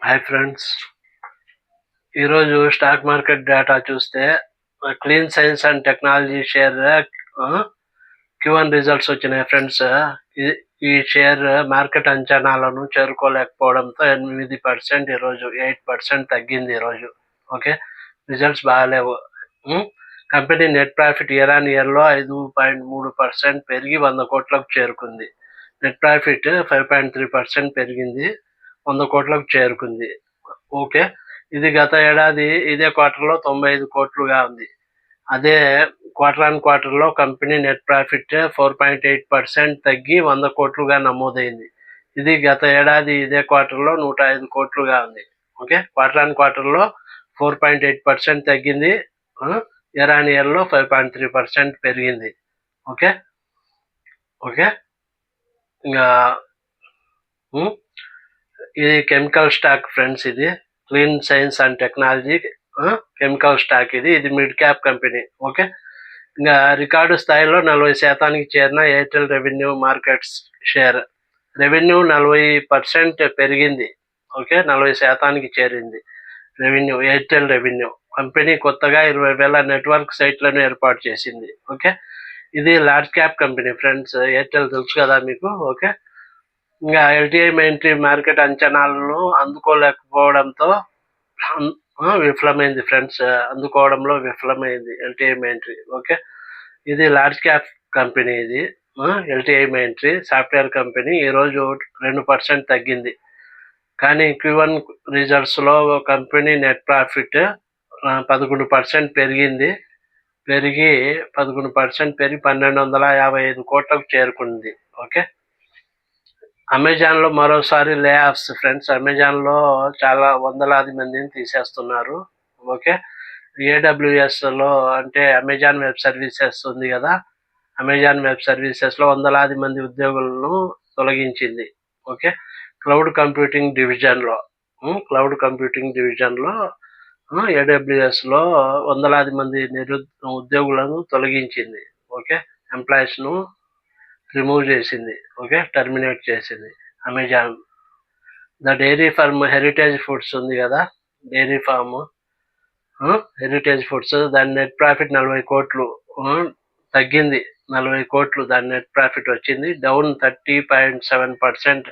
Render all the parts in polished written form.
Hi friends. ఈరోజు stock market data చూస్తే clean science and technology share Q1 results వచ్చినాయి friends. ఈ share market అంచనాలను చేరుకోలేకపోవడంతో 8% ఈరోజు 8% తగ్గింది ఈరోజు. ఓకే, రిజల్ట్స్ బాగాలేవు. Company net profit year on ఇయర్లో 5.3% పెరిగి 100 కోట్లకు చేరుకుంది. నెట్ ప్రాఫిట్ 5.3% పెరిగింది, 100 కోట్లకు చేరుకుంది. ఓకే, ఇది గత ఏడాది ఇదే క్వార్టర్లో 95 కోట్లుగా ఉంది. అదే క్వార్టర్ ఆన్ క్వార్టర్లో కంపెనీ నెట్ ప్రాఫిట్ 4.8% తగ్గి 100 కోట్లుగా నమోదైంది. ఇది గత ఏడాది ఇదే క్వార్టర్లో 105 కోట్లుగా ఉంది. ఓకే, క్వార్టర్ ఆన్ క్వార్టర్లో 4.8% తగ్గింది, ఇయర్ ఆన్ ఇయర్లో 5.3% పెరిగింది. ఓకే ఓకే ఇంకా ఇది కెమికల్ స్టాక్ ఫ్రెండ్స్. ఇది clean science and technology chemical stock. ఇది మిడ్ క్యాప్ కంపెనీ. ఓకే, ఇంకా రికార్డు స్థాయిలో 40% చేరిన Airtel revenue markets share. Revenue 40% పెరిగింది. ఓకే, 40% చేరింది రెవెన్యూ, ఎయిర్టెల్ రెవెన్యూ. కంపెనీ కొత్తగా 20,000 నెట్వర్క్ సైట్లను ఏర్పాటు చేసింది. ఓకే, ఇది large cap company friends. Airtel తెలుసు కదా మీకు. ఓకే, ఇంకా ఎల్టీఐ మెయిన్ట్రీ మార్కెట్ అంచనాలను అందుకోలేకపోవడంతో విఫలమైంది ఫ్రెండ్స్. అందుకోవడంలో విఫలమైంది ఎల్టీఐ మెయిన్ట్రీ. ఓకే, ఇది లార్జ్ క్యాప్ కంపెనీ. ఇది ఎల్టీఐ మెయిన్ట్రీ సాఫ్ట్వేర్ కంపెనీ. ఈరోజు 2% తగ్గింది. కానీ Q1 రిజల్ట్స్లో కంపెనీ నెట్ ప్రాఫిట్ 11% పెరిగింది. పెరిగి 1255 కోట్లకు చేరుకుంది. ఓకే, అమెజాన్లో మరోసారి లే ఆఫ్స్ ఫ్రెండ్స్. అమెజాన్లో చాలా వందలాది మందిని తీసేస్తున్నారు. ఓకే, AWSలో అంటే అమెజాన్ వెబ్ సర్వీసెస్ ఉంది కదా, అమెజాన్ వెబ్ సర్వీసెస్లో వందలాది మంది ఉద్యోగులను తొలగించింది. ఓకే, క్లౌడ్ కంప్యూటింగ్ డివిజన్లో AWSలో వందలాది మంది ఉద్యోగులను తొలగించింది. ఓకే, ఎంప్లాయీస్ను రిమూవ్ చేసింది. ఓకే, టర్మినేట్ చేసింది Amazon. The dairy farm heritage foods ఉంది కదా, డైరీ ఫార్మ్ హెరిటేజ్ ఫుడ్స్, దాని నెట్ ప్రాఫిట్ 40 కోట్లు తగ్గింది. 40 కోట్లు దాని నెట్ ప్రాఫిట్ వచ్చింది, డౌన్ 30.7%,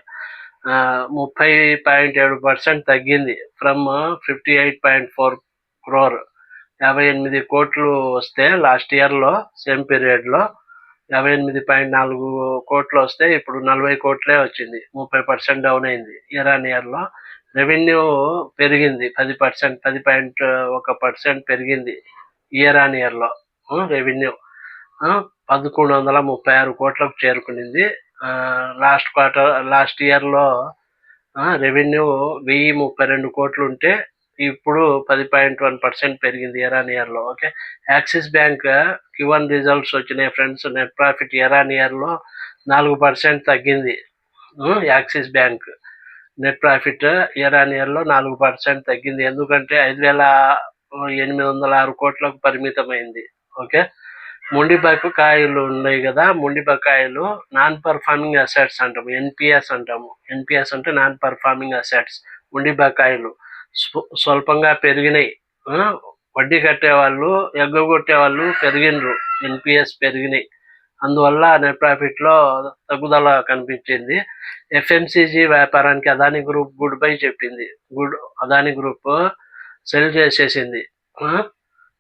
30.7% తగ్గింది. ఫ్రమ్ 58.4 crore, 58 కోట్లు వస్తే లాస్ట్ ఇయర్లో సేమ్ పీరియడ్లో 58.4 కోట్లు వస్తే ఇప్పుడు 40 కోట్లే వచ్చింది. 30% డౌన్ అయింది ఇయర్ ఆన్ ఇయర్లో. రెవెన్యూ పెరిగింది 10%, 10.1% పెరిగింది ఇయర్ ఆన్ ఇయర్లో. రెవెన్యూ 1136 కోట్లకు చేరుకునింది. లాస్ట్ ఇయర్లో రెవెన్యూ 1032 కోట్లు ఉంటే ఇప్పుడు 10.1% పెరిగింది ఇయర్ ఆన్ ఇయర్లో. Okay, Axis bank Q1 results వచ్చినాయి friends. Net profit year on ఇయర్లో 4% తగ్గింది. Axis bank net profit year on ఇయర్లో 4% తగ్గింది. ఎందుకంటే 5,806 కోట్లకు పరిమితమైంది. ఓకే, మొండి బకాయిలు ఉన్నాయి కదా, మొండి బకాయిలు నాన్ పర్ఫార్మింగ్ అసెట్స్ అంటాము, ఎన్పిఎస్ అంటాము. ఎన్పిఎస్ అంటే నాన్ పర్ఫార్మింగ్ అసెట్స్. మొండి బకాయిలు స్వల్పంగా పెరిగినాయి. వడ్డీ కట్టేవాళ్ళు, ఎగ్గొట్టే వాళ్ళు పెరిగినరు, ఎన్పిఎస్ పెరిగినాయి. అందువల్ల నెట్ ప్రాఫిట్లో తగ్గుదల కనిపించింది. FMCG వ్యాపారానికి అదాని గ్రూప్ గుడ్ బై చెప్పింది. అదాని గ్రూప్ సెల్ చేసేసింది.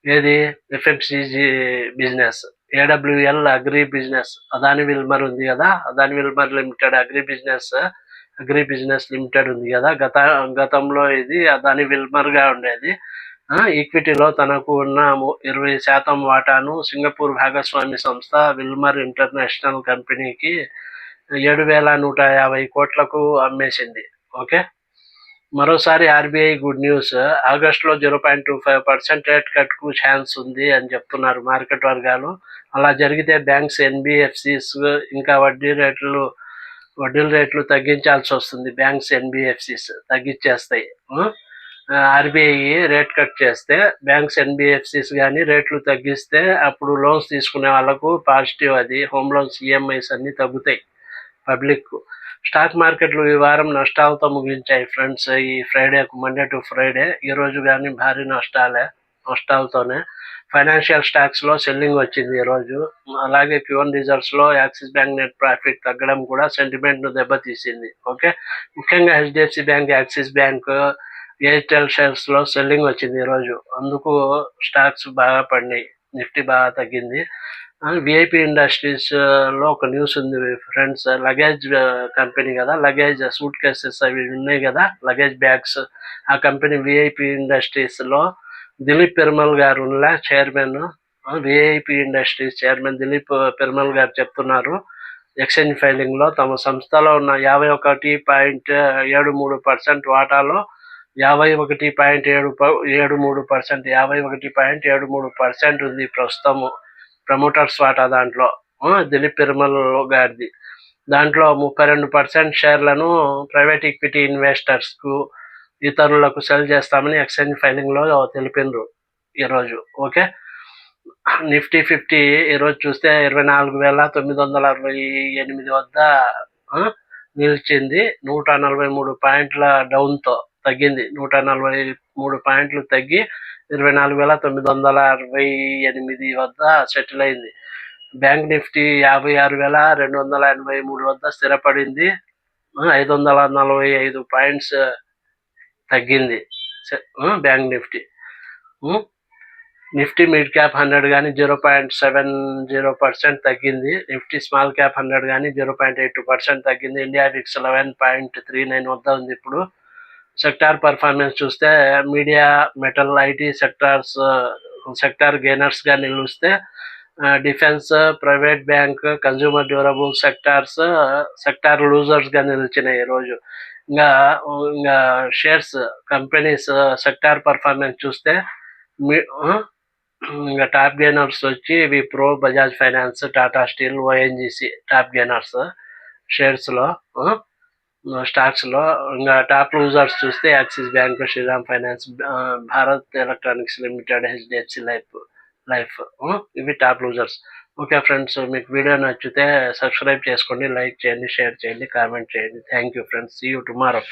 ఏది FMCG business. AWL agri business, Adani Wilmar ఉంది కదా, Adani Wilmar limited agri business limited ఉంది కదా, గతంలో ఇది అదాని విల్మర్గా ఉండేది. ఈక్విటీలో తనకు ఉన్న 20% వాటాను సింగపూర్ భాగస్వామి సంస్థ విల్మర్ ఇంటర్నేషనల్ కంపెనీకి 7,150 కోట్లకు అమ్మేసింది. ఓకే, మరోసారి RBI గుడ్ న్యూస్. ఆగస్టులో 0.25% రేట్ కట్కు ఛాన్స్ ఉంది అని చెప్తున్నారు మార్కెట్ వర్గాలు. అలా జరిగితే బ్యాంక్స్, NBFCs ఇంకా వడ్డీ రేట్లు తగ్గించాల్సి వస్తుంది. Banks, NBFCs తగ్గించేస్తాయి. RBI rate cut చేస్తే బ్యాంక్స్, NBFCs కానీ రేట్లు తగ్గిస్తే అప్పుడు లోన్స్ తీసుకునే వాళ్ళకు పాజిటివ్. అది హోమ్ లోన్స్ EMIs అన్నీ తగ్గుతాయి పబ్లిక్. స్టాక్ మార్కెట్లు ఈ వారం నష్టాలతో ముగించాయి ఫ్రెండ్స్. ఈ ఫ్రైడేకు, మండే టు ఫ్రైడే ఈ రోజు కానీ భారీ నష్టాలతోనే ఫైనాన్షియల్ స్టాక్స్ లో సెల్లింగ్ వచ్చింది ఈ రోజు. అలాగే Q1 రిజల్ట్స్ లో యాక్సిస్ బ్యాంక్ నెట్ ప్రాఫిట్ తగ్గడం కూడా సెంటిమెంట్ ను దెబ్బతీసింది. ఓకే, ముఖ్యంగా HDFC bank, axis bank, Airtel shares లో సెల్లింగ్ వచ్చింది ఈ రోజు. అందుకు స్టాక్స్ బాగా పడినాయి, నిఫ్టీ బాగా తగ్గింది. విఐపి ఇండస్ట్రీస్ లో ఒక న్యూస్ ఉంది ఫ్రెండ్స్. లగేజ్ కంపెనీ కదా, లగేజ్ సూట్ కేసెస్ అవి ఉన్నాయి కదా, లగేజ్ బ్యాగ్స్. ఆ కంపెనీ విఐపి ఇండస్ట్రీస్ లో దిలీప్ పెరుమల్ గారు chairman. VIP industries chairman Dilip Perumal గారు చెప్తున్నారు, ఎక్స్చేంజ్ ఫైలింగ్ లో తమ సంస్థలో ఉన్న 51.73% వాటాలో 51.73% ఉంది ప్రస్తుతము ప్రమోటర్స్ వాటా దాంట్లో, దిలీప్ పెరుమల్ గారిది. దాంట్లో 32% షేర్లను ప్రైవేట్ ఈక్విటీ ఇన్వెస్టర్స్ కు, ఇతరులకు సెల్ చేస్తామని ఎక్స్చేంజ్ ఫైలింగ్ లో తెలిపినరు ఈరోజు. ఓకే, నిఫ్టీ 50 ఈరోజు చూస్తే 24,968 వద్ద నిలిచింది. 143 పాయింట్ల డౌన్ తో తగ్గింది. 143 పాయింట్లు తగ్గి 24,968 వద్ద సెటిల్ అయింది. బ్యాంక్ నిఫ్టీ 56,283 వద్ద స్థిరపడింది. 545 పాయింట్స్ తగ్గింది bank Nifty. Nifty mid cap 100 కానీ 0.70% తగ్గింది. నిఫ్టీ స్మాల్ క్యాప్ 100 కానీ 0.82% తగ్గింది. ఇండియా విక్స్ 11.39 వద్ద ఉంది ఇప్పుడు. సెక్టార్ పర్ఫార్మెన్స్ చూస్తే media, metal, IT sector gainers గా నిలిస్తే, defence, private bank, consumer durable sector losers గా నిలిచినాయి ఈరోజు. ఇంకా షేర్స్ కంపెనీస్ సెక్టార్ పర్ఫార్మెన్స్ చూస్తే ఇంకా టాప్ గెయినర్స్ వచ్చి Wipro, Bajaj Finance, Tata Steel, ONGC top gainers shares లో, స్టాక్స్ లో. ఇంకా టాప్ లూజర్స్ చూస్తే Axis Bank, Shriram Finance, Bharat Electronics Limited, HDFC Life, ఇవి టాప్ లూజర్స్. ఓకే ఫ్రెండ్స్, మీకు వీడియో నచ్చితే సబ్స్క్రైబ్ చేసుకోండి, లైక్ చేయండి, షేర్ చేయండి, కామెంట్ చేయండి. Thank you friends, see you tomorrow.